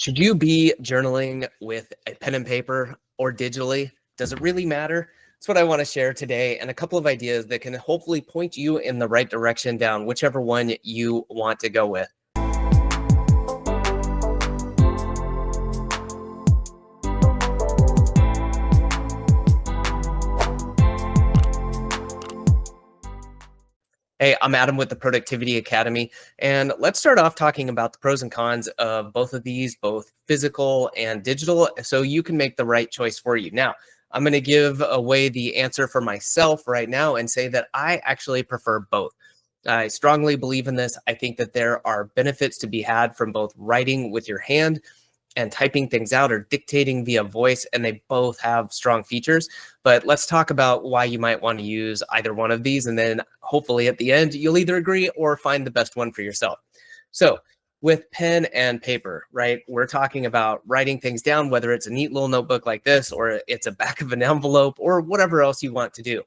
Should you be journaling with a pen and paper or digitally? Does it really matter? That's what I want to share today, and a couple of ideas that can hopefully point you in the right direction down whichever one you want to go with. Hey, I'm Adam with the Productivity Academy, and let's start off talking about the pros and cons of both of these, both physical and digital, so you can make the right choice for you. Now, I'm going to give away the answer for myself right now and say that I actually prefer both. I strongly believe in this. I think that there are benefits to be had from both writing with your hand and typing things out or dictating via voice, and they both have strong features. But let's talk about why you might want to use either one of these, and then hopefully at the end, you'll either agree or find the best one for yourself. So with pen and paper, right, we're talking about writing things down, whether it's a neat little notebook like this, or it's a back of an envelope, or whatever else you want to do.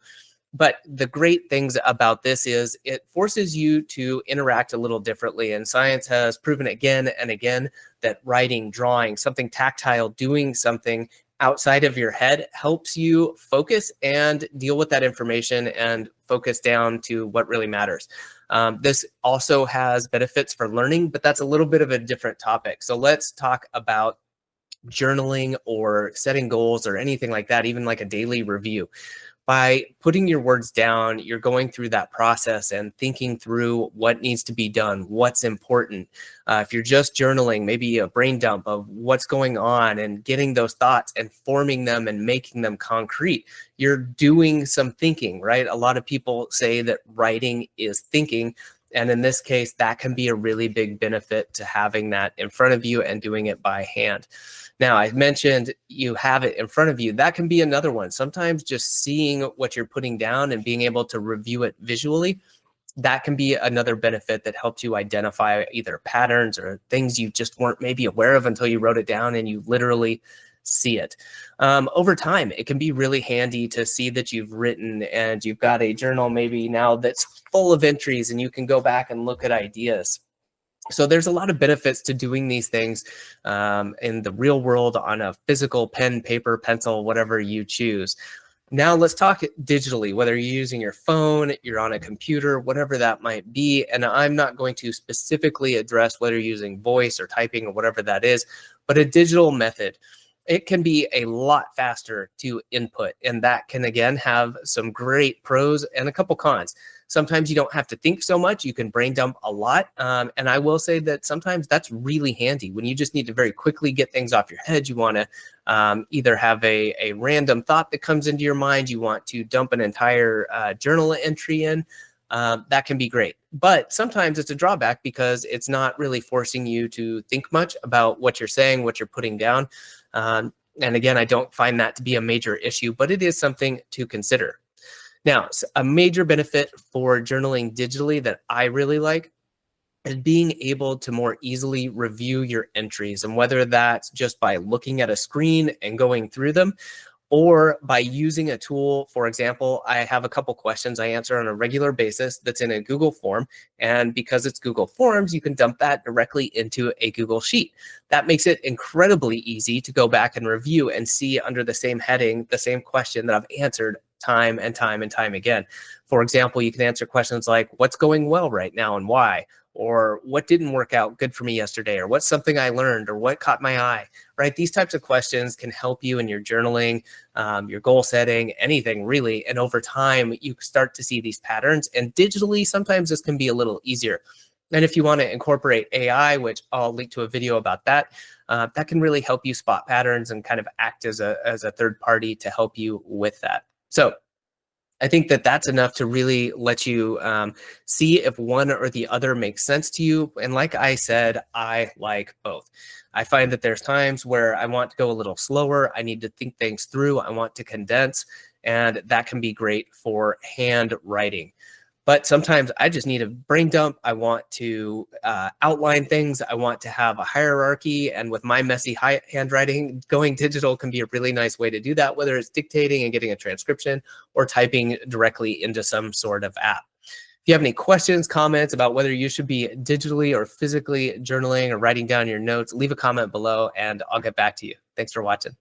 But the great things about this is it forces you to interact a little differently. And science has proven again and again that writing, drawing, something tactile, doing something outside of your head helps you focus and deal with that information and focus down to what really matters. This also has benefits for learning, but that's a little bit of a different topic. So let's talk about journaling or setting goals or anything like that, even like a daily review. By putting your words down, you're going through that process and thinking through what needs to be done, what's important. If you're just journaling, maybe a brain dump of what's going on and getting those thoughts and forming them and making them concrete, you're doing some thinking, right? A lot of people say that writing is thinking. And in this case, that can be a really big benefit to having that in front of you and doing it by hand. Now, I mentioned you have it in front of you. That can be another one. Sometimes just seeing what you're putting down and being able to review it visually, that can be another benefit that helps you identify either patterns or things you just weren't maybe aware of until you wrote it down and you literally see it. Over time, it can be really handy to see that you've written and you've got a journal maybe now that's full of entries and you can go back and look at ideas. So there's a lot of benefits to doing these things in the real world on a physical pen, paper, pencil, whatever you choose. Now let's talk digitally, whether you're using your phone, you're on a computer, whatever that might be. And I'm not going to specifically address whether you're using voice or typing or whatever that is, but a digital method. It can be a lot faster to input, and that can, again, have some great pros and a couple cons. Sometimes you don't have to think so much. You can brain dump a lot. And I will say that sometimes that's really handy when you just need to very quickly get things off your head. You want to either have a random thought that comes into your mind. You want to dump an entire journal entry in. That can be great. But sometimes it's a drawback because it's not really forcing you to think much about what you're saying, what you're putting down. And again, I don't find that to be a major issue, but it is something to consider. Now, a major benefit for journaling digitally that I really like is being able to more easily review your entries, and whether that's just by looking at a screen and going through them, or by using a tool. For example, I have a couple questions I answer on a regular basis that's in a Google form. And because it's Google Forms, you can dump that directly into a Google Sheet. That makes it incredibly easy to go back and review and see under the same heading, the same question that I've answered time and time and time again. For example, you can answer questions like, what's going well right now and why? Or what didn't work out good for me yesterday? Or what's something I learned? Or what caught my eye? Right? These types of questions can help you in your journaling, your goal setting, anything really. And over time, you start to see these patterns. And digitally, sometimes this can be a little easier. And if you want to incorporate AI, which I'll link to a video about that, that can really help you spot patterns and kind of act as a third party to help you with that. So I think that that's enough to really let you see if one or the other makes sense to you. And like I said, I like both. I find that there's times where I want to go a little slower. I need to think things through. I want to condense, and that can be great for handwriting. But sometimes I just need a brain dump. I want to outline things. I want to have a hierarchy. And with my messy handwriting, going digital can be a really nice way to do that, whether it's dictating and getting a transcription or typing directly into some sort of app. you have any questions, comments about whether you should be digitally or physically journaling or writing down your notes, leave a comment below and I'll get back to you. Thanks for watching.